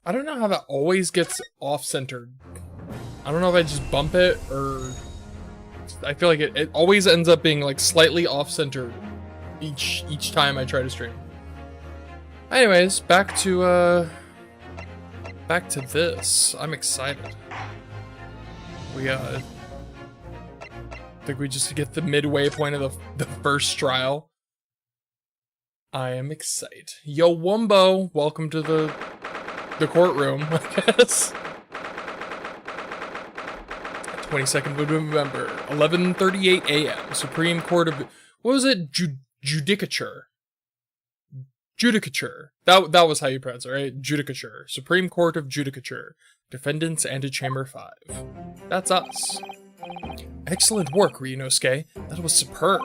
I don't know how that always gets off-centered. I don't know if I just bump it or... I feel like it always ends up being like slightly off-centered each time I try to stream. Anyways, back to this. I'm excited. We think we just get the midway point of the first trial. I am excited. Yo, Wumbo, welcome to the courtroom, I guess. 22nd of November, 11:38 a.m. Supreme Court of... What was it? Judicature. Judicature. That was how you pronounce it, right? Judicature. Supreme Court of Judicature. Defendants Antechamber 5. That's us. Excellent work, Ryunosuke. That was superb.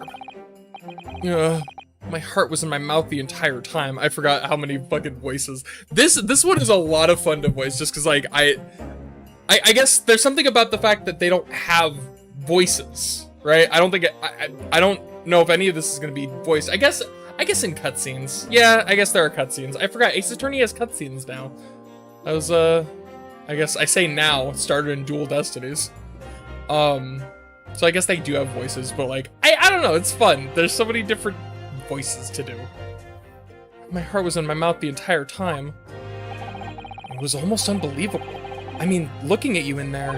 My heart was in my mouth the entire time. I forgot how many fucking voices. This one is a lot of fun to voice, just because, like, I guess there's something about the fact that they don't have voices, right? I don't think I don't know if any of this is gonna be voiced. I guess in cutscenes. Yeah, I guess there are cutscenes. I forgot Ace Attorney has cutscenes now. I was I guess I say now, it started in Dual Destinies. So I guess they do have voices, but like I don't know, it's fun. There's so many different voices to do. My heart was in my mouth the entire time. It was almost unbelievable. I mean, looking at you in there,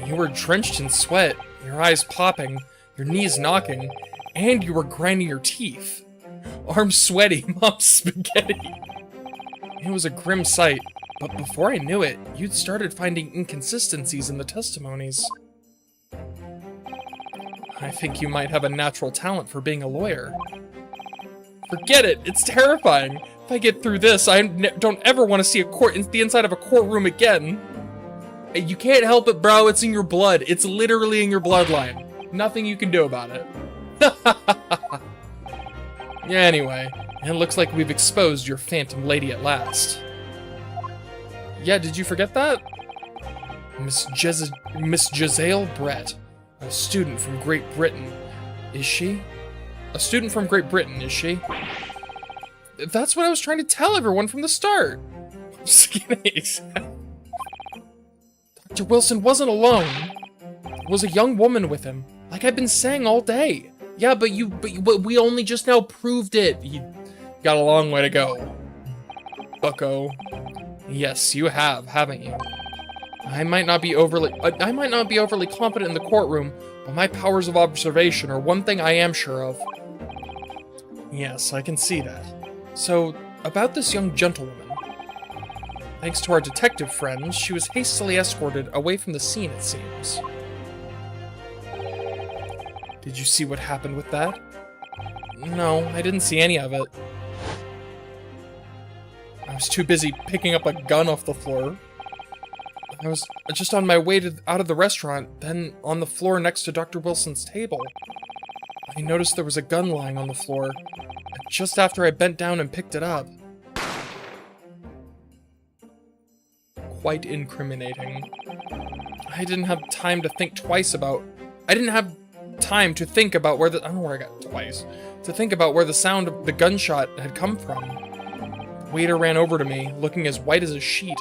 you were drenched in sweat, your eyes popping, your knees knocking, and you were grinding your teeth. Arms sweaty, mom spaghetti. It was a grim sight, but before I knew it, you'd started finding inconsistencies in the testimonies. I think you might have a natural talent for being a lawyer. Forget it, it's terrifying. If I get through this, I don't ever want to see the inside of a courtroom again. You can't help it, bro. It's in your blood. It's literally in your bloodline. Nothing you can do about it. Yeah, anyway, it looks like we've exposed your phantom lady at last. Yeah, did you forget that? Miss Giselle Brett, a student from Great Britain. Is she? A student from Great Britain, is she? That's what I was trying to tell everyone from the start. I'm just kidding. Dr. Wilson wasn't alone. There was a young woman with him, like I've been saying all day. Yeah, but we only just now proved it. You got a long way to go, bucko. Yes, you have, haven't you? I might not be overly confident in the courtroom, but my powers of observation are one thing I am sure of. Yes, I can see that. So, about this young gentlewoman. Thanks to our detective friends, she was hastily escorted away from the scene, it seems. Did you see what happened with that? No, I didn't see any of it. I was too busy picking up a gun off the floor. I was just on my way out of the restaurant, then on the floor next to Dr. Wilson's table. I noticed there was a gun lying on the floor, just after I bent down and picked it up. Quite incriminating. I didn't have time to think about where the... I don't know where I got twice. To think about where the sound of the gunshot had come from. The waiter ran over to me, looking as white as a sheet.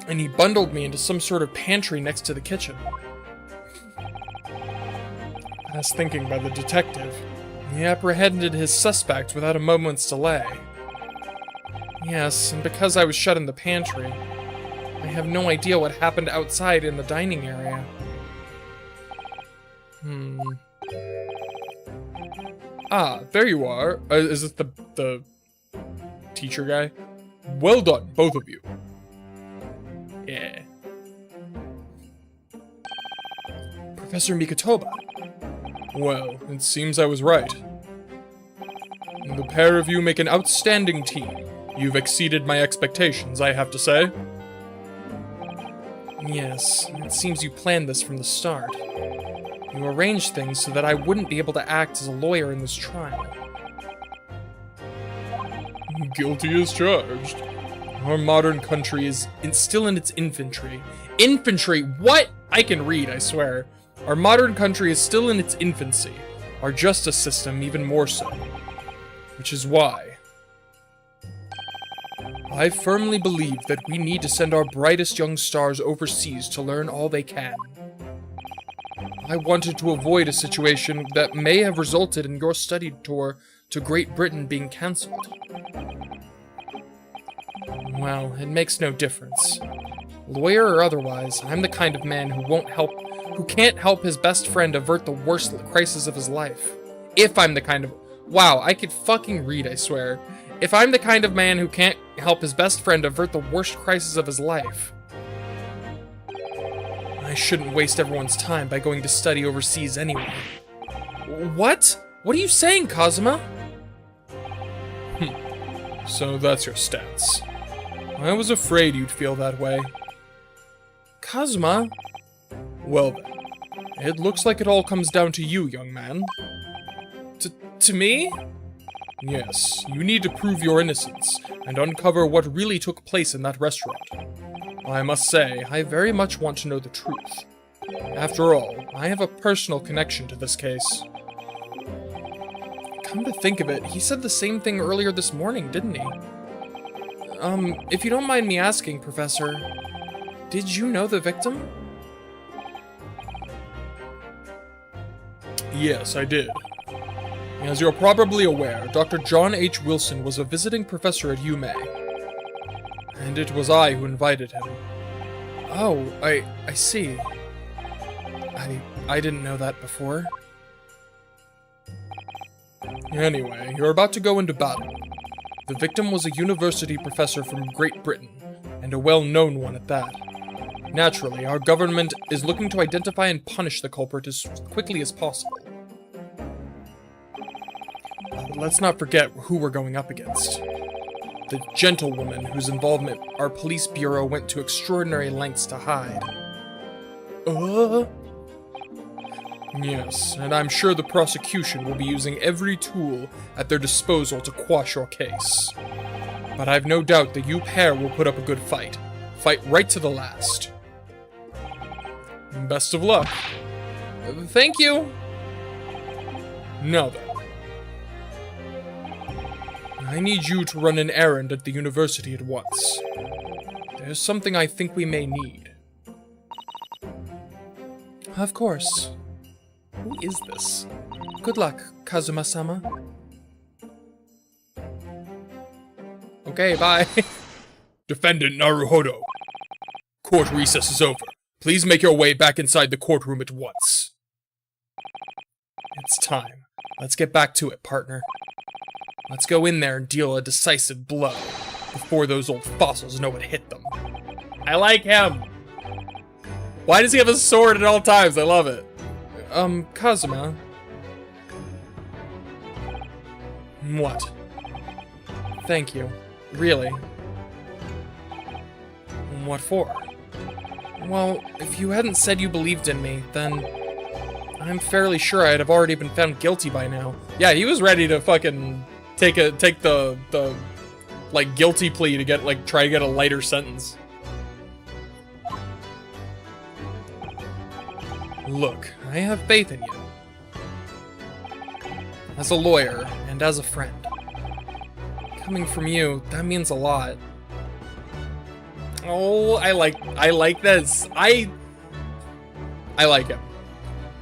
And he bundled me into some sort of pantry next to the kitchen. As thinking by the detective, he apprehended his suspect without a moment's delay. Yes, and because I was shut in the pantry, I have no idea what happened outside in the dining area. Ah, there you are. Is it the teacher guy? Well done, both of you. Yeah. Professor Mikotoba. Well, it seems I was right. The pair of you make an outstanding team. You've exceeded my expectations, I have to say. Yes, it seems you planned this from the start. You arranged things so that I wouldn't be able to act as a lawyer in this trial. Guilty as charged. Our modern country is still in its infantry. Infantry? What? I can read, I swear. Our modern country is still in its infancy. Our justice system even more so. Which is why I firmly believe that we need to send our brightest young stars overseas to learn all they can. I wanted to avoid a situation that may have resulted in your study tour to Great Britain being cancelled. Well, it makes no difference. Lawyer or otherwise, I'm the kind of man who can't help his best friend avert the worst crisis of his life. If I'm the kind of... Wow, I could fucking read, I swear. If I'm the kind of man who can't help his best friend avert the worst crisis of his life. I shouldn't waste everyone's time by going to study overseas anyway. What? What are you saying, Kazuma? So that's your stance. I was afraid you'd feel that way. Kazuma? Well then, it looks like it all comes down to you, young man. To me? Yes, you need to prove your innocence and uncover what really took place in that restaurant. I must say, I very much want to know the truth. After all, I have a personal connection to this case. Come to think of it, he said the same thing earlier this morning, didn't he? If you don't mind me asking, Professor, did you know the victim? Yes, I did. As you're probably aware, Dr. John H. Wilson was a visiting professor at UMA. And it was I who invited him. Oh, I see. I didn't know that before. Anyway, you're about to go into battle. The victim was a university professor from Great Britain, and a well-known one at that. Naturally, our government is looking to identify and punish the culprit as quickly as possible. Let's not forget who we're going up against. The gentlewoman whose involvement our police bureau went to extraordinary lengths to hide. Yes, and I'm sure the prosecution will be using every tool at their disposal to quash your case. But I've no doubt that you pair will put up a good fight. Fight right to the last. Best of luck. Thank you. Now then. I need you to run an errand at the university at once. There's something I think we may need. Of course. Who is this? Good luck, Kazuma-sama. Okay, bye. Defendant Naruhodo. Court recess is over. Please make your way back inside the courtroom at once. It's time. Let's get back to it, partner. Let's go in there and deal a decisive blow before those old fossils know what hit them. I like him. Why does he have a sword at all times? I love it. Kazuma. What? Thank you. Really? What for? Well, if you hadn't said you believed in me, then I'm fairly sure I'd have already been found guilty by now. Yeah, he was ready to fucking take the like guilty plea to get try to get a lighter sentence. Look, I have faith in you. As a lawyer and as a friend. Coming from you, that means a lot. Oh, I like this. I like him.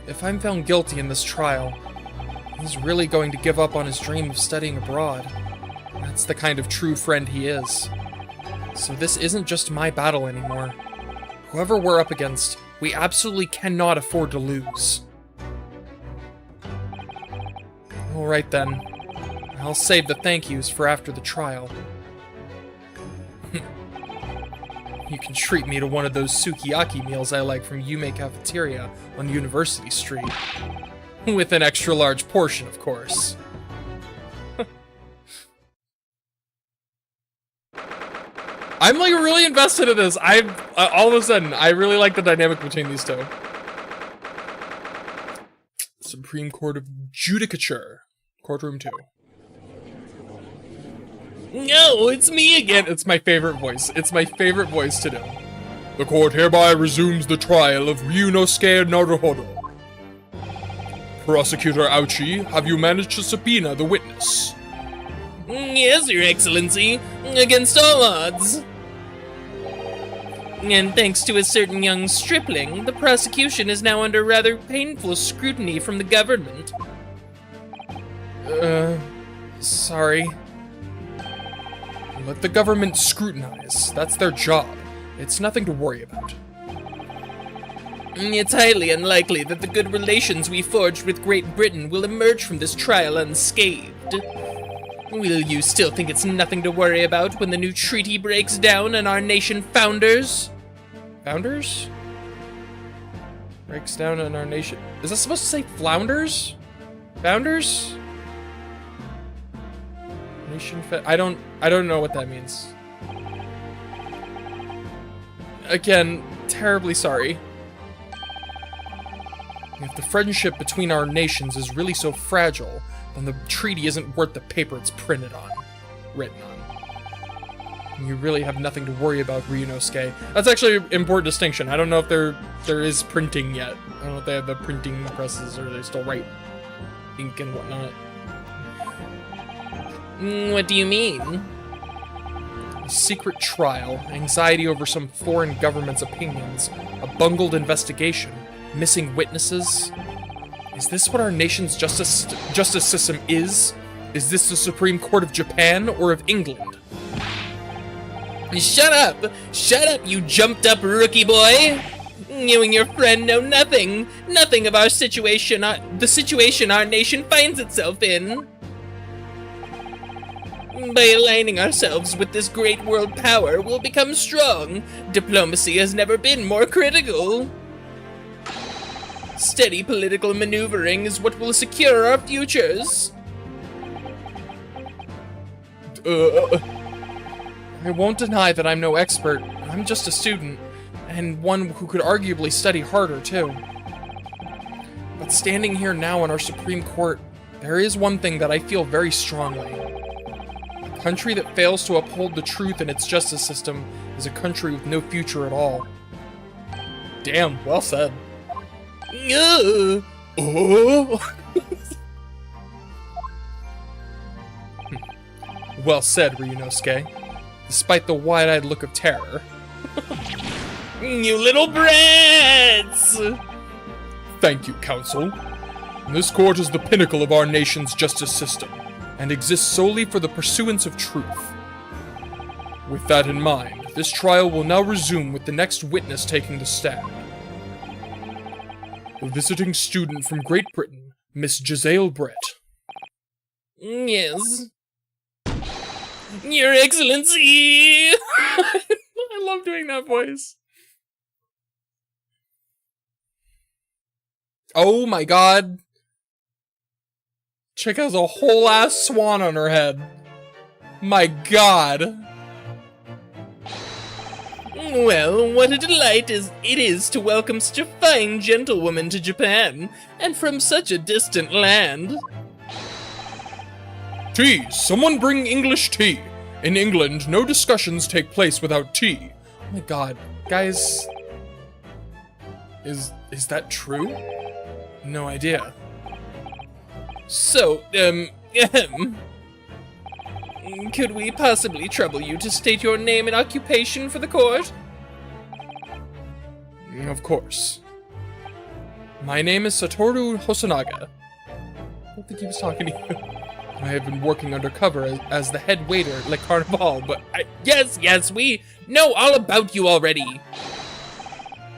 If I'm found guilty in this trial, he's really going to give up on his dream of studying abroad. That's the kind of true friend he is. So this isn't just my battle anymore. Whoever we're up against, we absolutely cannot afford to lose. Alright then. I'll save the thank yous for after the trial. You can treat me to one of those sukiyaki meals I like from Yume Cafeteria on University Street. With an extra large portion, of course. I'm really invested in this. All of a sudden, I really like the dynamic between these two. Supreme Court of Judicature. Courtroom 2. No, it's me again. It's my favorite voice. It's my favorite voice to do. The court hereby resumes the trial of Ryunosuke Naruhodo. Prosecutor Auchi, have you managed to subpoena the witness? Yes, Your Excellency, against all odds. And thanks to a certain young stripling, the prosecution is now under rather painful scrutiny from the government. Sorry. Let the government scrutinize. That's their job. It's nothing to worry about. It's highly unlikely that the good relations we forged with Great Britain will emerge from this trial unscathed. Will you still think it's nothing to worry about when the new treaty breaks down and our nation founders? Founders? Breaks down on our nation. Is that supposed to say flounders? Founders? Nation I don't know what that means. Again, terribly sorry. If the friendship between our nations is really so fragile, then the treaty isn't worth the paper it's written on. You really have nothing to worry about, Ryunosuke. That's actually an important distinction. I don't know if there is printing yet. I don't know if they have the printing presses or they still write ink and whatnot. What do you mean? A secret trial, anxiety over some foreign government's opinions, a bungled investigation, missing witnesses. Is this what our nation's justice system is? Is this the Supreme Court of Japan or of England? Shut up! Shut up, you jumped-up rookie boy! You and your friend know nothing of our situation, the situation our nation finds itself in. By aligning ourselves with this great world power, we'll become strong. Diplomacy has never been more critical. Steady political maneuvering is what will secure our futures. I won't deny that I'm no expert. I'm just a student, and one who could arguably study harder, too. But standing here now in our Supreme Court, there is one thing that I feel very strongly. A country that fails to uphold the truth in its justice system is a country with no future at all. Damn, well said. Oh. Well said, Ryunosuke. Despite the wide-eyed look of terror. You little brats! Thank you, Counsel. This court is the pinnacle of our nation's justice system, and exists solely for the pursuance of truth. With that in mind, this trial will now resume with the next witness taking the stand. The visiting student from Great Britain, Miss Giselle Brett. Yes. Your Excellency! I love doing that voice. Oh my god. Chick has a whole ass swan on her head. My god. Well, what a delight it is to welcome such a fine gentlewoman to Japan, and from such a distant land. Tea! Someone bring English tea! In England, no discussions take place without tea. Oh my god. Guys... Is that true? No idea. So, could we possibly trouble you to state your name and occupation for the court? Of course. My name is Satoru Hosonaga. I don't think he was talking to you. I have been working undercover as the head waiter at Le Carnival, but Yes, we know all about you already.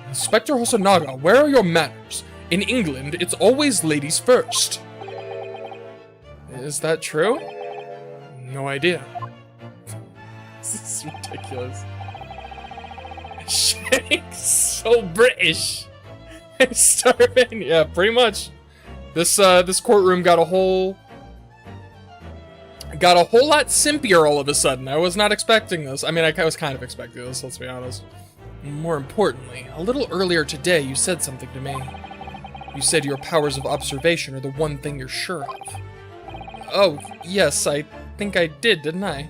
Inspector Hosonaga, where are your manners? In England, it's always ladies first. Is that true? No idea. This is ridiculous. Shank's so British. Starving? Yeah, pretty much. This courtroom got a whole lot simpier all of a sudden. I was not expecting this. I mean, I was kind of expecting this, let's be honest. More importantly, a little earlier today you said something to me. You said your powers of observation are the one thing you're sure of. Oh, yes, I think I did, didn't I?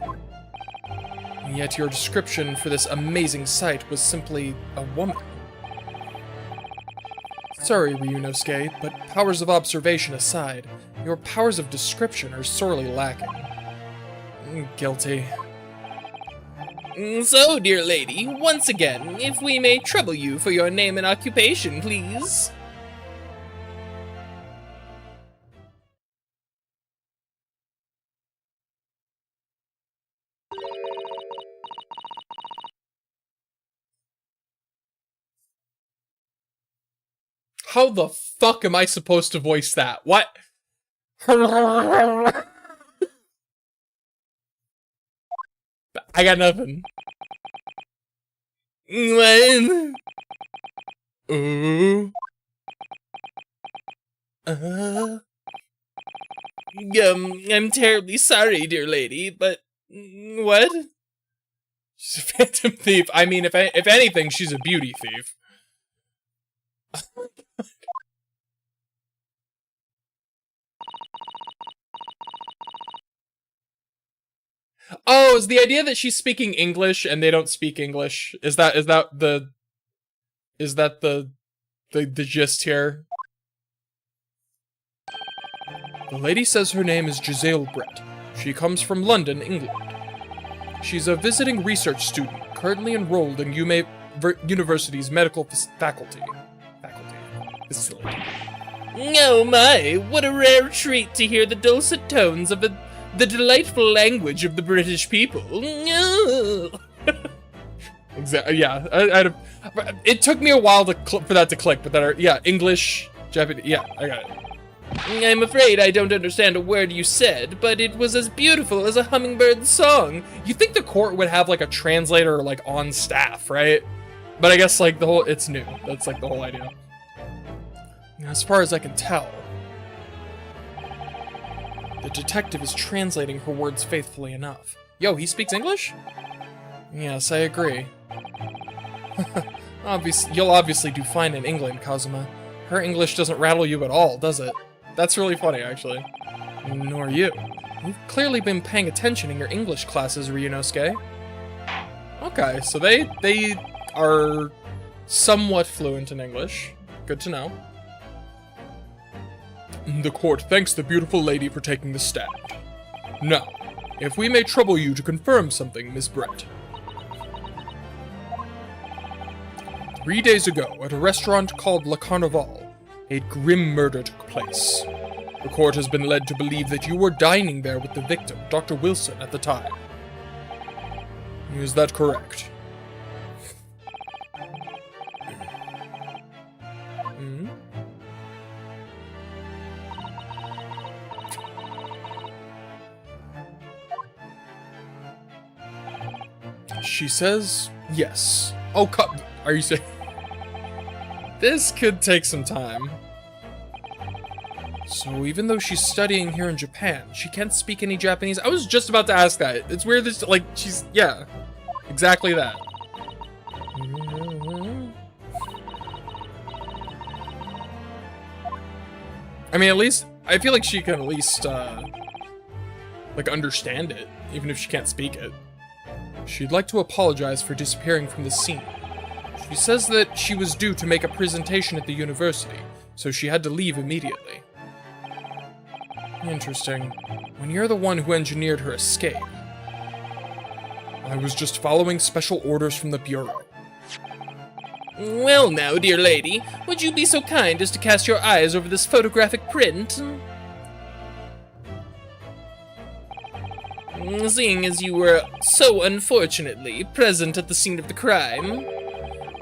And yet your description for this amazing sight was simply a woman. Sorry, Ryunosuke, but powers of observation aside, your powers of description are sorely lacking. Guilty. So, dear lady, once again, if we may trouble you for your name and occupation, please. How the fuck am I supposed to voice that? What? I got nothing. What? Ooh. I'm terribly sorry, dear lady, but what? She's a phantom thief. I mean, if anything, she's a beauty thief. Oh, is the idea that she's speaking English and they don't speak English? Is that the gist here? The lady says her name is Giselle Brett. She comes from London, England. She's a visiting research student, currently enrolled in University's medical faculty. Facility. Oh my, what a rare treat to hear the dulcet tones of the delightful language of the British people. Exactly. Yeah, it took me a while for that to click, but yeah, English, Japanese. Yeah, I got it. I'm afraid I don't understand a word you said, but it was as beautiful as a hummingbird's song. You think the court would have like a translator like on staff, right? But I guess like it's new. That's like the whole idea. As far as I can tell, the detective is translating her words faithfully enough. Yo, he speaks English? Yes, I agree. You'll obviously do fine in England, Kazuma. Her English doesn't rattle you at all, does it? That's really funny, actually. Nor you. You've clearly been paying attention in your English classes, Ryunosuke. Okay, so they are somewhat fluent in English. Good to know. The court thanks the beautiful lady for taking the stand. Now, if we may trouble you to confirm something, Miss Brett. 3 days ago, at a restaurant called Le Carnival, a grim murder took place. The court has been led to believe that you were dining there with the victim, Dr. Wilson, at the time. Is that correct? Hmm? She says yes. Oh, are you saying? This could take some time. So even though she's studying here in Japan, she can't speak any Japanese? I was just about to ask that. It's weird that, like, yeah. Exactly that. I mean, at least, I feel like she can at least, like, understand it, even if she can't speak it. She'd like to apologize for disappearing from the scene. She says that she was due to make a presentation at the university, so she had to leave immediately. Interesting. When you're the one who engineered her escape. I was just following special orders from the Bureau. Well now, dear lady, would you be so kind as to cast your eyes over this photographic print? Seeing as you were so unfortunately present at the scene of the crime,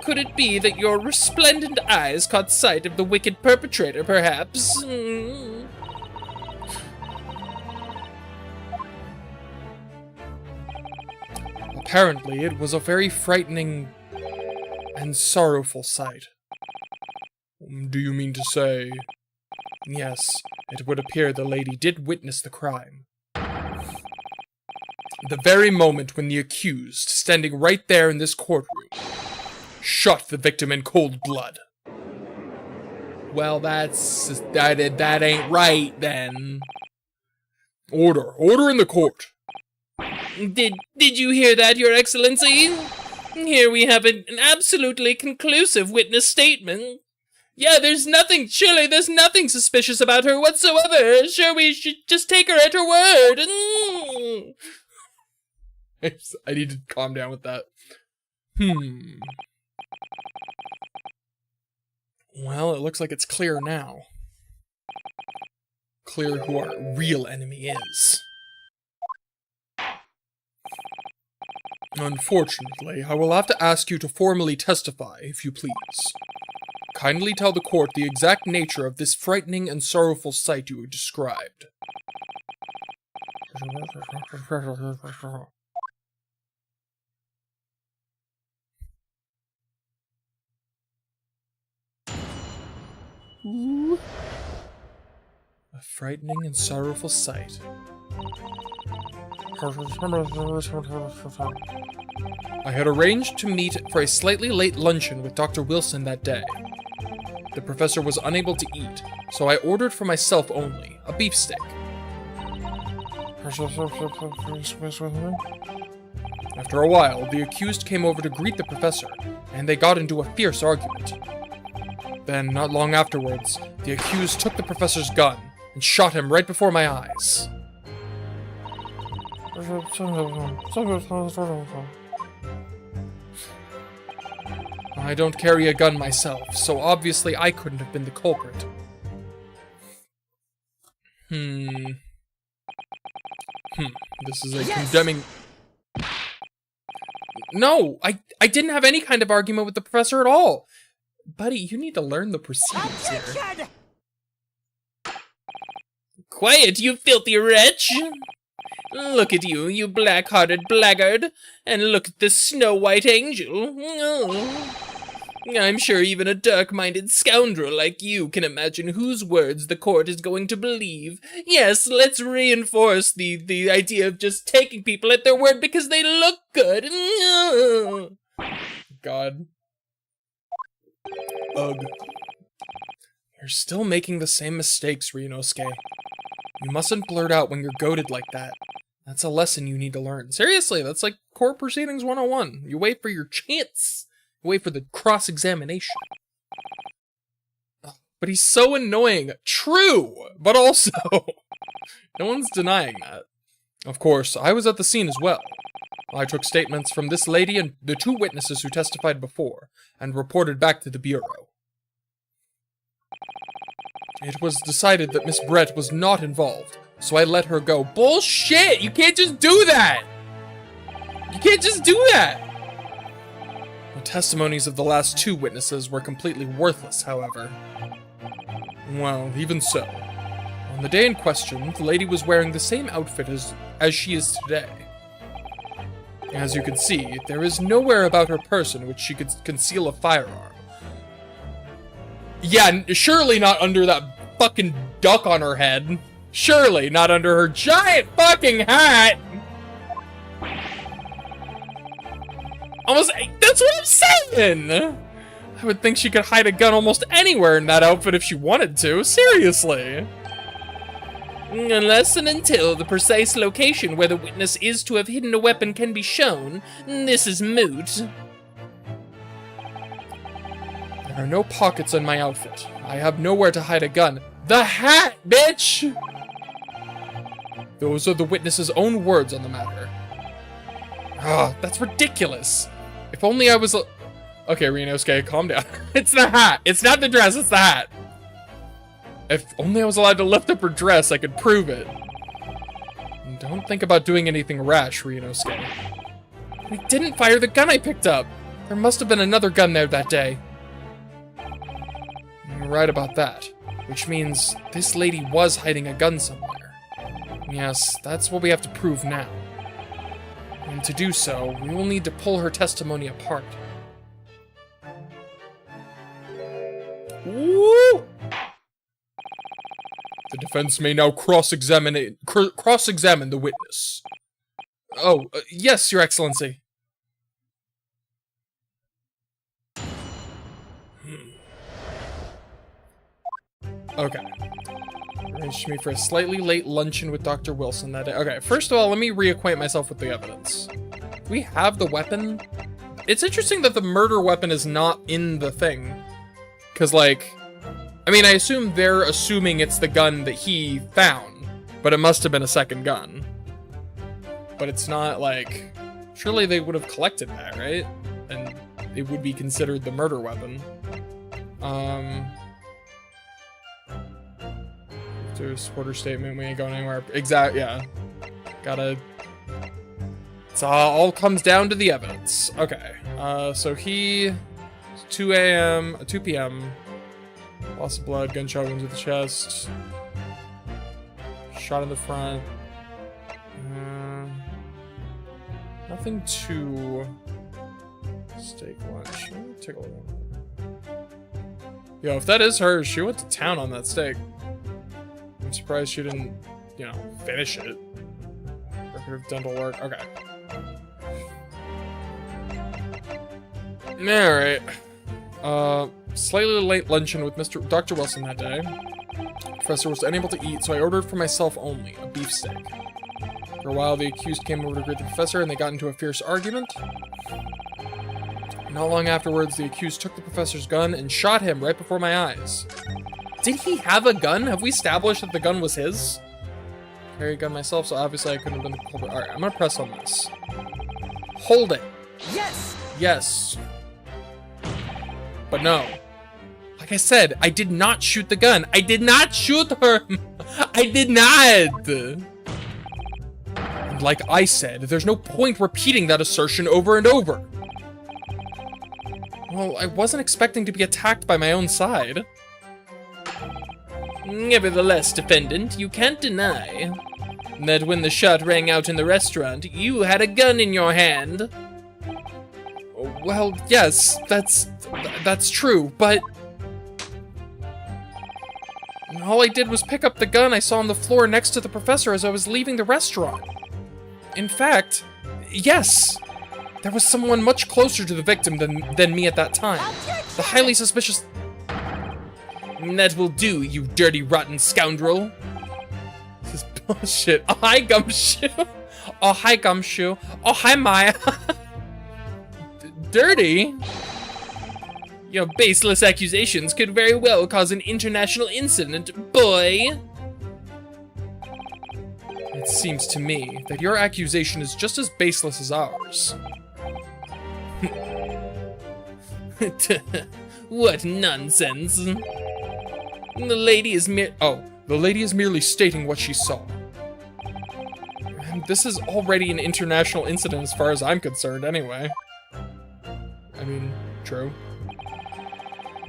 could it be that your resplendent eyes caught sight of the wicked perpetrator, perhaps? Apparently, it was a very frightening and sorrowful sight. Do you mean to say? Yes, it would appear the lady did witness the crime. The very moment when the accused, standing right there in this courtroom, shot the victim in cold blood. Well, that ain't right, then. Order in the court. Did you hear that, Your Excellency? Here we have an absolutely conclusive witness statement. Yeah, surely there's nothing suspicious about her whatsoever. Sure, we should just take her at her word. I need to calm down with that. Well, it looks like it's clear now. Clear who our real enemy is. Unfortunately, I will have to ask you to formally testify, if you please. Kindly tell the court the exact nature of this frightening and sorrowful sight you described. A frightening and sorrowful sight. I had arranged to meet for a slightly late luncheon with Dr. Wilson that day. The professor was unable to eat, so I ordered for myself only a beefsteak. After a while, the accused came over to greet the professor, and they got into a fierce argument. Then, not long afterwards, the accused took the professor's gun and shot him right before my eyes. I don't carry a gun myself, so obviously I couldn't have been the culprit. This is a condemning... No, I didn't have any kind of argument with the professor at all. Buddy, you need to learn the proceedings here. Quiet, you filthy wretch! Look at you, you black-hearted blackguard, and look at this snow-white angel. Oh. I'm sure even a dark-minded scoundrel like you can imagine whose words the court is going to believe. Yes, let's reinforce the idea of just taking people at their word because they look good. God. Ugh. You're still making the same mistakes, Ryunosuke. You mustn't blurt out when you're goaded like that. That's a lesson you need to learn. Seriously, that's like court proceedings 101. You wait for your chance. You wait for the cross-examination. But he's so annoying. True, but also, no one's denying that. Of course, I was at the scene as well. I took statements from this lady and the 2 witnesses who testified before, and reported back to the Bureau. It was decided that Miss Brett was not involved, so I let her go. Bullshit! You can't just do that! You can't just do that! The testimonies of the last 2 witnesses were completely worthless, however. Well, even so. On the day in question, the lady was wearing the same outfit as she is today. As you can see, there is nowhere about her person which she could conceal a firearm. Yeah, surely not under that fucking duck on her head. Surely not under her giant fucking hat. Almost, that's what I'm saying. I would think she could hide a gun almost anywhere in that outfit if she wanted to. Seriously. Unless and until the precise location where the witness is to have hidden a weapon can be shown, this is moot. There are no pockets on my outfit. I have nowhere to hide a gun. The hat, bitch! Those are the witness's own words on the matter. Ah, that's ridiculous. If only I was Okay, Ryunosuke, calm down. It's the hat. It's not the dress, it's the hat. If only I was allowed to lift up her dress, I could prove it. And don't think about doing anything rash, Ryunosuke. I didn't fire the gun I picked up. There must have been another gun there that day. You're right about that. Which means this lady was hiding a gun somewhere. Yes, that's what we have to prove now. And to do so, we will need to pull her testimony apart. Woo! The defense may now cross-examine the witness. Oh, yes, Your Excellency. Okay. Arranged me for a slightly late luncheon with Dr. Wilson that day. Okay, first of all, let me reacquaint myself with the evidence. We have the weapon. It's interesting that the murder weapon is not in the thing. Because, like, I mean, I assume they're assuming it's the gun that he found, but it must have been a second gun. But it's not, like, Surely they would have collected that, right? And it would be considered the murder weapon. There's a supporter statement, we ain't going anywhere. Yeah. Gotta... It all comes down to the evidence. Okay. So he... 2 p.m. Loss of blood, gunshot wound to the chest. Shot in the front. Nothing too... Steak lunch. Let me take a look. Yo, if that is her, she went to town on that steak. I'm surprised she didn't, you know, finish it. Record of dental work. Okay. Alright. Slightly late luncheon with Dr. Wilson that day. The professor was unable to eat, so I ordered for myself only a beefsteak. For a while, the accused came over to greet the professor, and they got into a fierce argument. Not long afterwards, the accused took the professor's gun and shot him right before my eyes. Did he have a gun? Have we established that the gun was his? I carry a gun myself, so obviously I couldn't have been the culprit. Alright, I'm gonna press on this. Hold it. Yes! Yes. But no. Like I said, I did not shoot the gun. I did not shoot her. I did not. And like I said, there's no point repeating that assertion over and over. Well, I wasn't expecting to be attacked by my own side. Nevertheless, defendant, you can't deny that when the shot rang out in the restaurant, you had a gun in your hand. Well, yes, that's true, but... all I did was pick up the gun I saw on the floor next to the professor as I was leaving the restaurant. In fact, yes, there was someone much closer to the victim than me at that time. The highly suspicious... That will do, you dirty, rotten scoundrel. This is bullshit. Oh, hi, Gumshoe. Oh, hi, Gumshoe. Oh, hi, Maya. Dirty? Your baseless accusations could very well cause an international incident, boy. It seems to me that your accusation is just as baseless as ours. What nonsense. The lady is merely stating what she saw. And this is already an international incident as far as I'm concerned, anyway. I mean, true.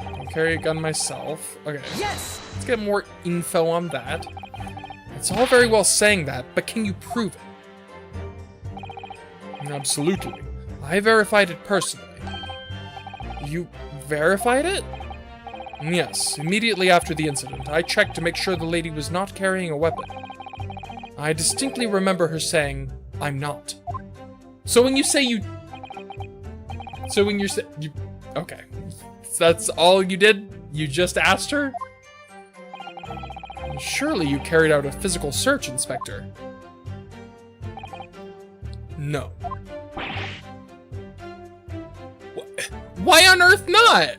I'll carry a gun myself. Okay. Yes! Let's get more info on that. It's all very well saying that, but can you prove it? Absolutely. I verified it personally. You verified it? Yes, immediately after the incident, I checked to make sure the lady was not carrying a weapon. I distinctly remember her saying, "I'm not." So when you say you... Okay. So that's all you did? You just asked her? Surely you carried out a physical search, Inspector. No. Why on earth not?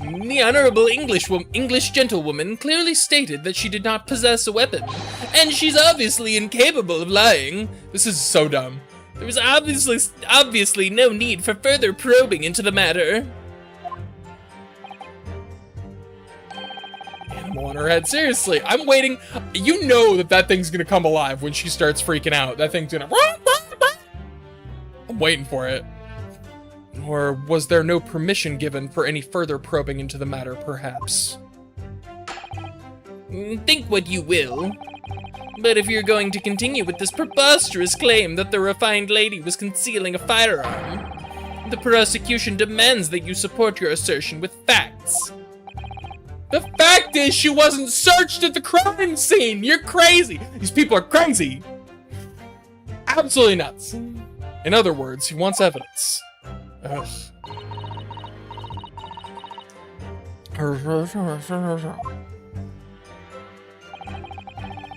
The Honorable English gentlewoman clearly stated that she did not possess a weapon, and she's obviously incapable of lying. This is so dumb. There was obviously no need for further probing into the matter. Animal on her head. Seriously, I'm waiting. You know that thing's gonna come alive when she starts freaking out. That thing's gonna... I'm waiting for it. Or was there no permission given for any further probing into the matter, perhaps? Think what you will. But if you're going to continue with this preposterous claim that the refined lady was concealing a firearm, the prosecution demands that you support your assertion with facts. The fact is, she wasn't searched at the crime scene! You're crazy! These people are crazy! Absolutely nuts. In other words, he wants evidence. Ugh.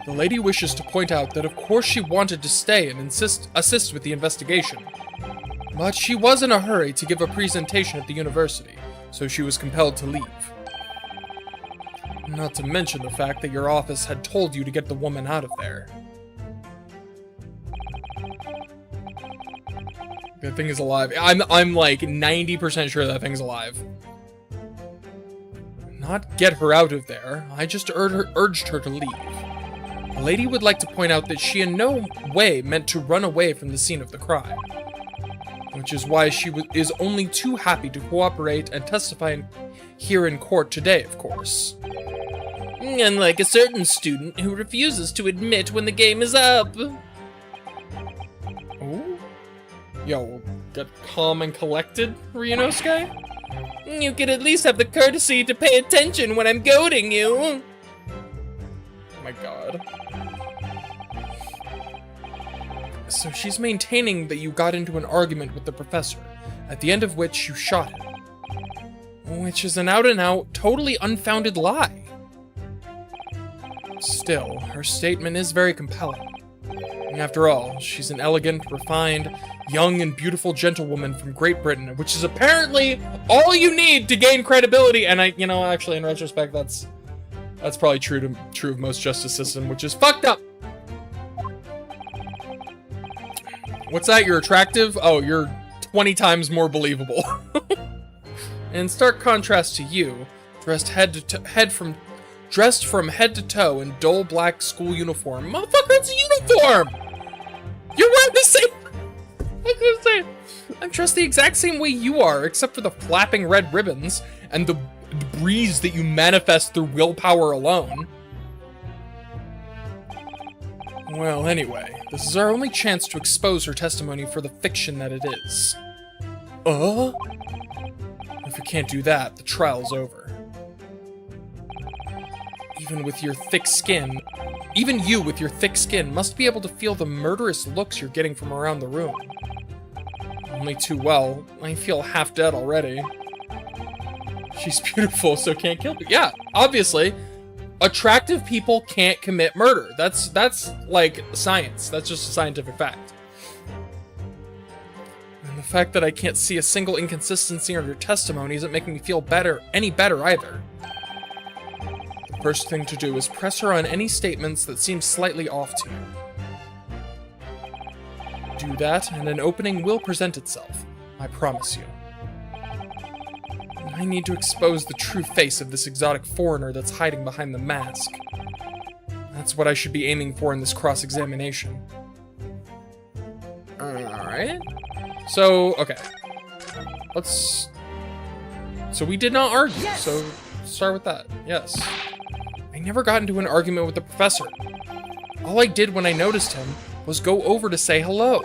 The lady wishes to point out that of course she wanted to stay and assist with the investigation. But she was in a hurry to give a presentation at the university, so she was compelled to leave. Not to mention the fact that your office had told you to get the woman out of there. That thing is alive. I'm like 90% sure that thing's alive. Not get her out of there. I just urged her to leave. The lady would like to point out that she in no way meant to run away from the scene of the crime. Which is why she is only too happy to cooperate and testify here in court today, of course. Unlike a certain student who refuses to admit when the game is up. Ooh. Yo, get calm and collected, Ryunosuke? You could at least have the courtesy to pay attention when I'm goading you. Oh my god. So she's maintaining that you got into an argument with the professor, at the end of which you shot him. Which is an out-and-out, totally unfounded lie. Still, her statement is very compelling. After all, she's an elegant, refined, young and beautiful gentlewoman from Great Britain, which is apparently all you need to gain credibility. And actually, in retrospect, that's probably true of most justice system, which is fucked up. What's that? You're attractive? Oh, you're 20 times more believable. In stark contrast to you, dressed from head to toe in dull black school uniform. Motherfucker, it's a uniform! You're wearing the same... I was gonna say, I'm dressed the exact same way you are, except for the flapping red ribbons and the breeze that you manifest through willpower alone. Well, anyway, this is our only chance to expose her testimony for the fiction that it is. If we can't do that, the trial's over. Even you with your thick skin must be able to feel the murderous looks you're getting from around the room. Only too well, I feel half dead already. She's beautiful, so can't kill people. Yeah, obviously, attractive people can't commit murder. That's like science. That's just a scientific fact. And the fact that I can't see a single inconsistency in your testimony isn't making me feel any better either. The first thing to do is press her on any statements that seem slightly off to you. Do that, and an opening will present itself. I promise you. I need to expose the true face of this exotic foreigner that's hiding behind the mask. That's what I should be aiming for in this cross-examination. Alright. So, okay. So we did not argue, yes! So start with that. Yes. I never got into an argument with the professor. All I did when I noticed him was go over to say hello.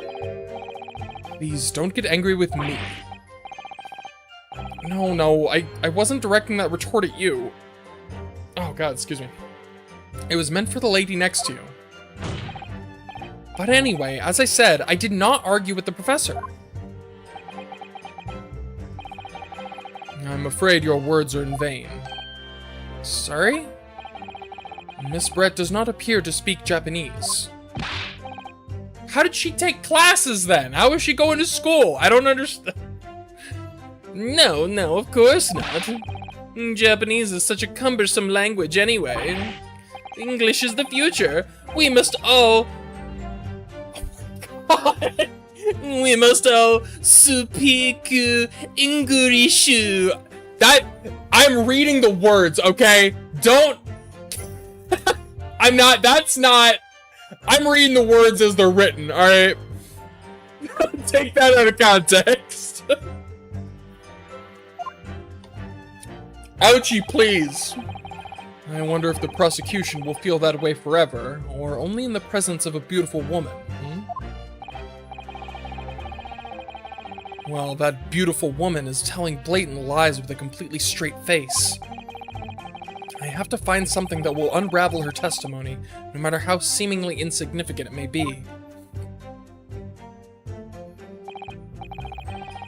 Please, don't get angry with me. No, I wasn't directing that retort at you. Oh god, excuse me. It was meant for the lady next to you. But anyway, as I said, I did not argue with the professor. I'm afraid your words are in vain. Sorry? Miss Brett does not appear to speak Japanese. How did she take classes then? How is she going to school? I don't understand. No, of course not. Japanese is such a cumbersome language anyway. English is the future. We must all... Oh my God. We must all speak English. I'm reading the words, okay? Don't... I'm reading the words as they're written, alright? Take that out of context. Ouchie, please. I wonder if the prosecution will feel that way forever, or only in the presence of a beautiful woman, Well, that beautiful woman is telling blatant lies with a completely straight face. I have to find something that will unravel her testimony, no matter how seemingly insignificant it may be.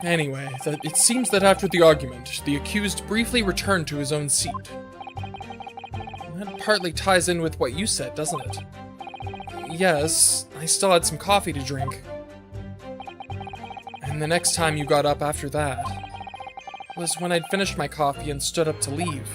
Anyway, it seems that after the argument, the accused briefly returned to his own seat. That partly ties in with what you said, doesn't it? Yes, I still had some coffee to drink. And the next time you got up after that was when I'd finished my coffee and stood up to leave.